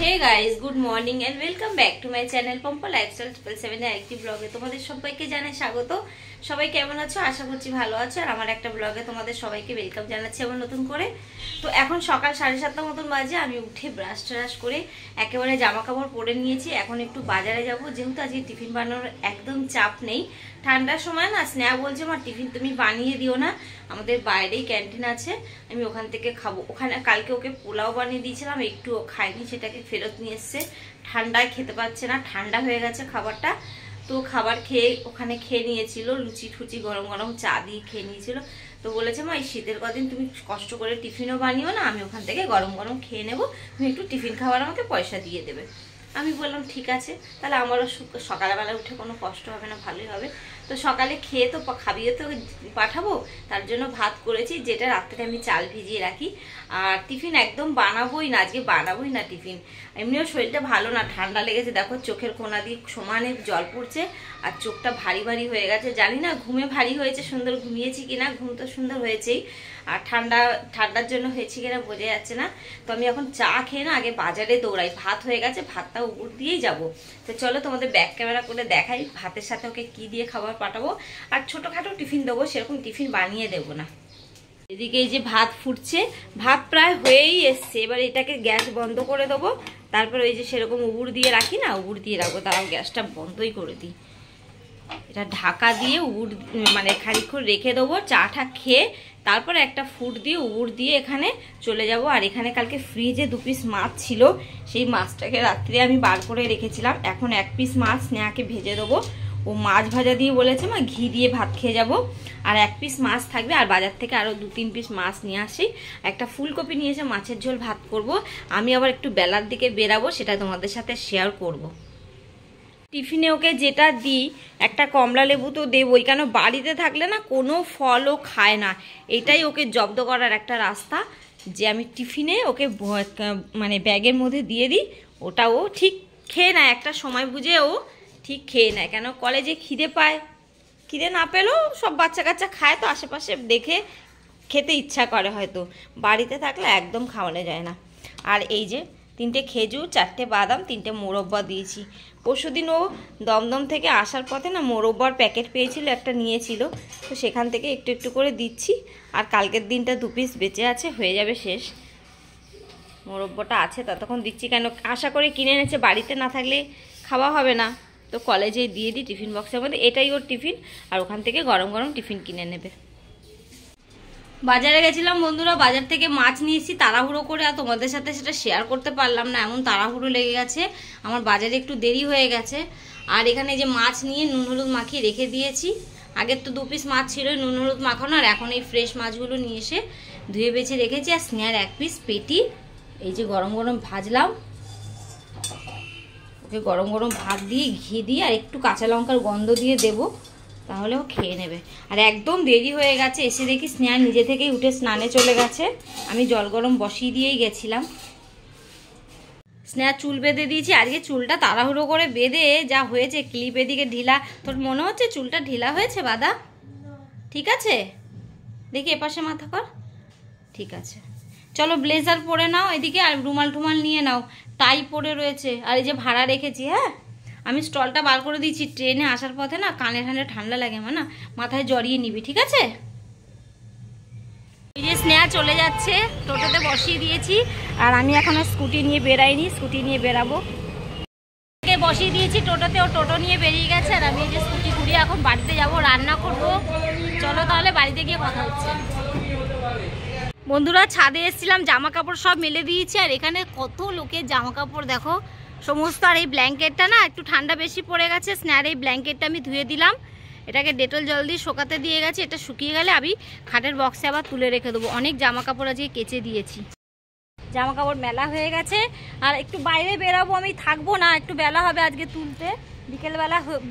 Hey guys, good morning and welcome back to my channel Pompa Lifestyle 777 এর একটি ব্লগে তোমাদের সবাইকে জানাই স্বাগত। সবাই কেমন আছো? আশা করছি ভালো আছো। আর আমার একটা ব্লগে তোমাদের সবাইকে ওয়েলকাম জানাচ্ছি আবার নতুন করে। তো এখন সকাল 7:30 মতন বাজে, আমি উঠে ব্রাশ ট্রাশ করে একেবারে জামা কাপড় পরে নিয়েছি। এখন একটু বাজারে যাব, যেহেতু আজকে টিফিন বানানোর একদম চাপ নেই। ঠান্ডার সময় না স্নেহা বলছে মা টিফিন তুমি বানিয়ে দিও না, আমাদের বাইরেই ক্যান্টিন আছে, আমি ওখান থেকে খাবো। ওখানে কালকে ওকে পোলাও বানিয়ে দিয়েছিলাম, একটু খাইনি, সেটাকে ফেরত নিয়ে এসছে। ঠান্ডায় খেতে পারছে না, ঠান্ডা হয়ে গেছে খাবারটা। তো খাবার খেয়ে ওখানে খেয়ে নিয়েছিল, লুচি ঠুচি গরম গরম চা দিয়ে খেয়ে নিয়েছিল। তো বলেছে মা এই শীতের কদিন তুমি কষ্ট করে টিফিনও বানিও না, আমি ওখান থেকে গরম গরম খেয়ে নেবো, তুমি একটু টিফিন খাবার আমাকে পয়সা দিয়ে দেবে। আমি বললাম ঠিক আছে, তাহলে আমারও সকালবেলা উঠে কোনো কষ্ট হবে না, ভালোই হবে। তো সকালে খেয়ে তো খাবিয়ে তো পাঠাবো, তার জন্য ভাত করেছি, যেটা রাত্রে আমি চাল ভিজিয়ে রাখি। আর টিফিন একদম বানাবোই না, আজকে বানাবোই না টিফিন। এমনিও শরীরটা ভালো না, ঠান্ডা লেগেছে, দেখো চোখের কোনা দিয়ে সমানে জল পড়ছে আর চোখটা ভারী ভারী হয়ে গেছে। জানি না ঘুমে ভারী হয়েছে, সুন্দর ঘুমিয়েছি কিনা, ঘুম তো সুন্দর হয়েছেই, আর ঠান্ডার জন্য হয়েছে কিনা বোঝা যাচ্ছে না। তো আমি এখন চা খেয়ে না আগে বাজারে দৌড়াই, ভাত হয়ে গেছে, ভাতটা উপর দিয়েই যাবো। তো চলো তোমাদের ব্যাক ক্যামেরা করে দেখাই ভাতের সাথে ওকে কি দিয়ে খাবার পাঠাবো। আর ছোটোখাটো টিফিন দেবো, সেরকম টিফিন বানিয়ে দেবো না। এদিকে এই যে ভাত ফুটছে, ভাত প্রায় হয়েই এসছে। এবার এটাকে গ্যাস বন্ধ করে দেবো, তারপর ওই যে সেরকম উবুর দিয়ে রাখি না, উবুর দিয়ে রাখবো। তারাও গ্যাসটা বন্ধই করে দিই, এটা ঢাকা দিয়ে উবুর মানে খানিকক্ষণ রেখে দেবো। চাটা খেয়ে তারপর একটা ফুট দিয়ে উবুর দিয়ে এখানে চলে যাব। আর এখানে কালকে ফ্রিজে 2 পিস মাছ ছিল, সেই মাছটাকে রাত্রে আমি বার করে রেখেছিলাম। এখন 1 পিস মাছ স্নেহাকে ভেজে দেবো। ও মাছ ভাজা দিয়ে বলেছে মা ঘি দিয়ে ভাত খেয়ে যাব। আর 1 পিস মাছ থাকবে, আর বাজার থেকে আরও 2-3 পিস মাছ নিয়ে আসি। একটা ফুলকপি নিয়েছে, মাছের ঝোল ভাত করব। আমি আবার একটু বেলার দিকে বেরাবো, সেটা তোমাদের সাথে শেয়ার করব। টিফিনে ওকে যেটা দিই, একটা কমলা লেবু তো দেবই, কেন বাড়িতে থাকলে না কোনো ফলও খায় না। এটাই ওকে জব্দ করার একটা রাস্তা, যে আমি টিফিনে ওকে মানে ব্যাগের মধ্যে দিয়ে দিই, ওটা ও ঠিক খেয়ে নেয়, একটা সময় বুঝে ও ঠিক খেয়ে নেয়। কেন কলেজে খিদে পায়, খিদে না পেলেও সব বাচ্চা কাচ্চা খায়, তো আশেপাশে দেখে খেতে ইচ্ছা করে হয়তো। বাড়িতে থাকলে একদম খাওয়ানো যায় না। আর এই যে 3টে খেজুর, 4টে বাদাম, 3টে মোরব্বা দিয়েছি। পরশুদিন ও দমদম থেকে আসার পথে না মোরব্বার প্যাকেট পেয়েছিল, একটা নিয়েছিল, তো সেখান থেকে একটু একটু করে দিচ্ছি। আর কালকের দিনটা 2 পিস বেঁচে আছে, হয়ে যাবে শেষ। মোরব্বাটা আছে ততক্ষণ দিচ্ছি, কেন আশা করে কিনে এনেছে, বাড়িতে না থাকলে খাওয়া হবে না, তো কলেজে দিয়ে দিই টিফিন বক্সের মধ্যে। এটাই ওর টিফিন, আর ওখান থেকে গরম গরম টিফিন কিনে নেবে। বাজারে গেছিলাম বন্ধুরা, বাজার থেকে মাছ নিয়েছি তাড়াহুড়ো করে, আর তোমাদের সাথে সেটা শেয়ার করতে পারলাম না, এমন তাড়াহুড়ো লেগে গেছে আমার, বাজারে একটু দেরি হয়ে গেছে। আর এখানে যে মাছ নিয়ে নুন হলুদ মাখিয়ে রেখে দিয়েছি। আগের তো 2 পিস মাছ ছিল নুন হলুদ মাখানো, আর এখন এই ফ্রেশ মাছগুলো নিয়ে এসে ধুয়ে বেছে রেখেছি। আর স্নেহার 1 পিস পেটি এই যে গরম গরম ভাজলাম, ওকে গরম গরম ভাত দিয়ে ঘি দিয়ে আর একটু কাঁচা লঙ্কার গন্ধ দিয়ে দেবো, তাহলে ও খেয়ে নেবে। আর একদম দেরি হয়ে গেছে, এসে দেখি স্নেহা নিজে থেকেই উঠে স্নানে চলে গেছে। আমি জল গরম বসিয়ে দিয়েই গেছিলাম। স্নেহা চুল বেঁধে দিয়েছি, আজকে চুলটা তাড়াহুড়ো করে বেঁধে যা হয়েছে, ক্লিপ এদিকে ঢিলা। তোর মনে হচ্ছে চুলটা ঢিলা হয়েছে বাদা? ঠিক আছে, দেখি এপাশে মাথা কর, ঠিক আছে। চলো ব্লেজার পরে নাও এদিকে, আর রুমাল টুমাল নিয়ে নাও, টাই পরে রয়েছে। আর এই যে ভাড়া রেখেছি, হ্যাঁ আমি স্টলটা বার করে দিচ্ছি, ট্রেনে আসার পথে না কানে ঠান্ডা লাগে আমার, না মাথায় জড়িয়ে নিবি, ঠিক আছে? এই যে স্নেহা চলে যাচ্ছে, টোটোতে বসিয়ে দিয়েছি। আর আমি এখনো স্কুটি নিয়ে বেরাইনি, স্কুটি নিয়ে বেরাবো। বসিয়ে দিয়েছি টোটোতে, ও টোটো নিয়ে বেরিয়ে গেছে। আর আমি এই যে স্কুটি ঘুরিয়ে এখন বাড়িতে যাব, রান্না করব। চলো তাহলে বাড়িতে গিয়ে কথা হচ্ছে। বন্ধুরা ছাদে এসেছিলাম, জামা কাপড় সব মেলে দিয়েছি। আর এখানে কত লোকের জামা কাপড় দেখো সমস্ত। আর এই ব্ল্যাঙ্কেটটা না একটু ঠান্ডা বেশি পড়ে গেছে, স্নেহার এই ব্ল্যাঙ্কেটটা আমি ধুয়ে দিলাম, এটাকে ডেটল জল দিয়ে শোকাতে দিয়ে গেছে। এটা শুকিয়ে গেলে আমি খাটের বক্সে আবার তুলে রেখে দেবো। অনেক জামা কাপড় আজকে কেচে দিয়েছি, জামা কাপড় মেলা হয়ে গেছে। আর একটু বাইরে বেরাবো, আমি থাকবো না, একটু বেলা হবে আজকে তুলতে,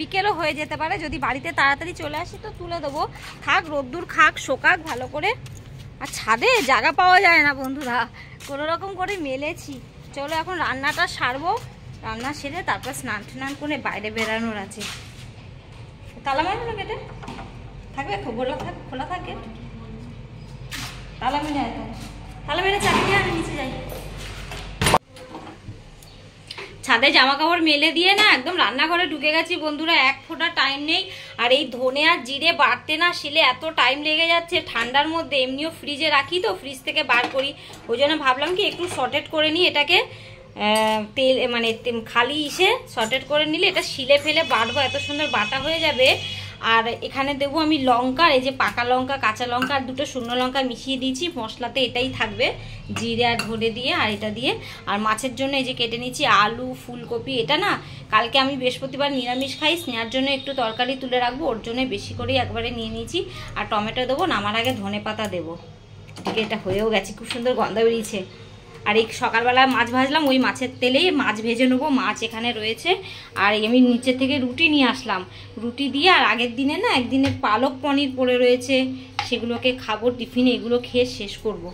বিকেলও হয়ে যেতে পারে। যদি বাড়িতে তাড়াতাড়ি চলে আসি তো তুলে দেবো, থাক রোদ্দুর খাক শোকাক ভালো করে। আর ছাদে জায়গা পাওয়া যায় না বন্ধুরা, কোনো রকম করে মেলেছি। চলো এখন রান্নাটা সারবো, রান্না সেরে তারপর স্নান টান করে বাইরে বেরানোর আছে। তালা মারবো না গেটে, থাকবে খোলা থাকে, তালা মেরে তালা মেরে চালিয়ে আমি নিচে যাই। ছাদে জামা কাপড় মেলে দিয়ে না একদম রান্নাঘরে ঢুকে গেছি বন্ধুরা, এক ফোঁটা টাইম নেই। আর এই ধনে আর জিরে বাটতে না শিলে এত টাইম লেগে যাচ্ছে ঠান্ডার মধ্যে, এমনিও ফ্রিজে রাখি তো, ফ্রিজ থেকে বার করি, ওই জন্য ভাবলাম কি একটু সর্টেট করে নিই এটাকে, তেল মানে খালি ইসে সর্টেট করে নিলে এটা শিলে ফেলে বাটবো, এত সুন্দর বাটা হয়ে যাবে। আর এখানে দেবো আমি লঙ্কা, এই যে পাকা লঙ্কা, কাঁচা লঙ্কা আর দুটো শুকনো লঙ্কা মিশিয়ে দিয়েছি, মশলাতে এটাই থাকবে, জিরে আর ধনে দিয়ে আর এটা দিয়ে। আর মাছের জন্য এই যে কেটে নিচ্ছি আলু, ফুলকপি। এটা না কালকে আমি বৃহস্পতিবার নিরামিষ খাই, স্নেহার জন্য একটু তরকারি তুলে রাখবো, ওর জন্য বেশি করেই একবারে নিয়ে নিয়েছি। আর টমেটো দেবো, নামার আগে ধনে পাতা দেবো। ঠিক এটা হয়েও গেছে, খুব সুন্দর গন্ধ বেরিয়েছে। আর এই সকালবেলা মাছ ভাজলাম, ওই মাছের তেলেই মাছ ভেজে নেবো, মাছ এখানে রয়েছে। আর আমি নিচে থেকে রুটি নিয়ে আসলাম, রুটি দিয়ে আর আগের দিনে না একদিনে পালক পনির পড়ে রয়েছে, সেগুলোকে খাবো টিফিনে, এগুলো খেয়ে শেষ করব।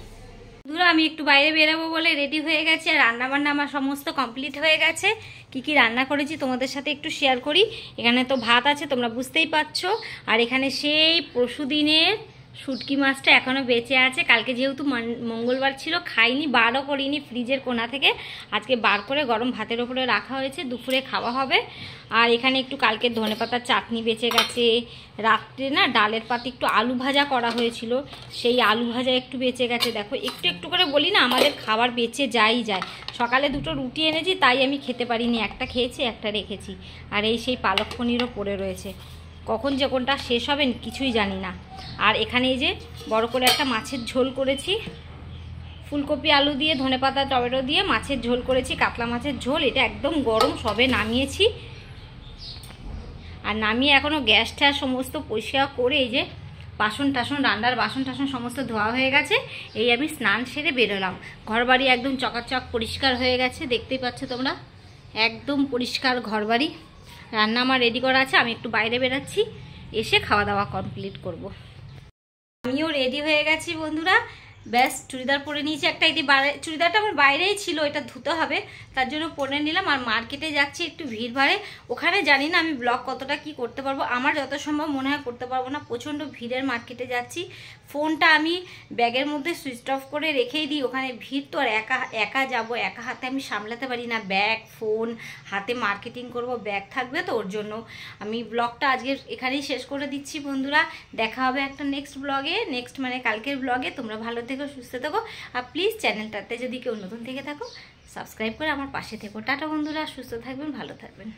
বন্ধুরা আমি একটু বাইরে বেরাবো বলে রেডি হয়ে গেছে, আর রান্নাবান্না আমার সমস্ত কমপ্লিট হয়ে গেছে। কি কি রান্না করেছি তোমাদের সাথে একটু শেয়ার করি। এখানে তো ভাত আছে, তোমরা বুঝতেই পারছো। আর এখানে সেই পরশু দিনের শুটকি মাছটা এখনও বেঁচে আছে, কালকে যেহেতু মঙ্গলবার ছিল খাইনি, বারও করিনি ফ্রিজের কোণা থেকে, আজকে বার করে গরম ভাতের ওপরে রাখা হয়েছে, দুপুরে খাওয়া হবে। আর এখানে একটু কালকের ধনেপাতার চাটনি বেঁচে গেছে, রাত্রে না ডালের পাতে একটু আলু ভাজা করা হয়েছিল, সেই আলু ভাজা একটু বেঁচে গেছে। দেখো একটু একটু করে বলি না, আমাদের খাবার বেঁচে যায়। সকালে দুটো রুটি এনেছি, তাই আমি খেতে পারিনি, একটা খেয়েছি একটা রেখেছি। আর এই সেই পালক পনিরও পড়ে রয়েছে, কখন যে কোনটা শেষ হবে কিছুই জানি না। আর এখানে এই যে বড় করে একটা মাছের ঝোল করেছি, ফুলকপি আলু দিয়ে ধনেপাতা টমেটো দিয়ে মাছের ঝোল করেছি, কাতলা মাছের ঝোল। এটা একদম গরম, সবে নামিয়েছি। আর নামিয়ে এখনও গ্যাস ট্যাস সমস্ত পরিষ্কার করে, এই যে বাসন টাসন, রান্নার বাসন টাসন সমস্ত ধোয়া হয়ে গেছে। এই আমি স্নান সেরে বেরোলাম, ঘরবাড়ি একদম চকাচক পরিষ্কার হয়ে গেছে, দেখতেই পাচ্ছ তোমরা, একদম পরিষ্কার ঘরবাড়ি। রান্না আমার রেডি করা আছে, আমি একটু বাইরে বেরাচ্ছি, এসে খাওয়া দাওয়া কমপ্লিট করব। আমিও রেডি হয়ে গেছি বন্ধুরা, ব্যাস চুড়িদার পরে নিয়েছি একটা, এটি চুড়িদারটা আমার বাইরেই ছিল, এটা ধুতে হবে, তার জন্য পরে নিলাম। আর মার্কেটে যাচ্ছি, একটু ভিড় ভাড়ে, ওখানে জানি না আমি ব্লগ কতটা কি করতে পারবো, আমার যত সম্ভব মনে হয় করতে পারবো না, প্রচণ্ড ভিড়ের মার্কেটে যাচ্ছি। ফোনটা আমি ব্যাগের মধ্যে সুইচ অফ করে রেখেই দিই, ওখানে ভিড় তো, আর একা যাব, একা হাতে আমি সামলাতে পারি না, ব্যাগ ফোন হাতে মার্কেটিং করব, ব্যাগ থাকবে তো, ওর জন্য আমি ব্লগটা আজকে এখানেই শেষ করে দিচ্ছি বন্ধুরা। দেখা হবে একটা নেক্সট ব্লগে, নেক্সট মানে কালকের ব্লগে। তোমরা ভালো থেকো, সুস্থ থেকো, আর প্লিজ চ্যানেলটাতে যদি কেউ নতুন থেকে থাকো সাবস্ক্রাইব করে আমার পাশে থেকো। টাটা বন্ধুরা, সুস্থ থাকবেন, ভালো থাকবেন।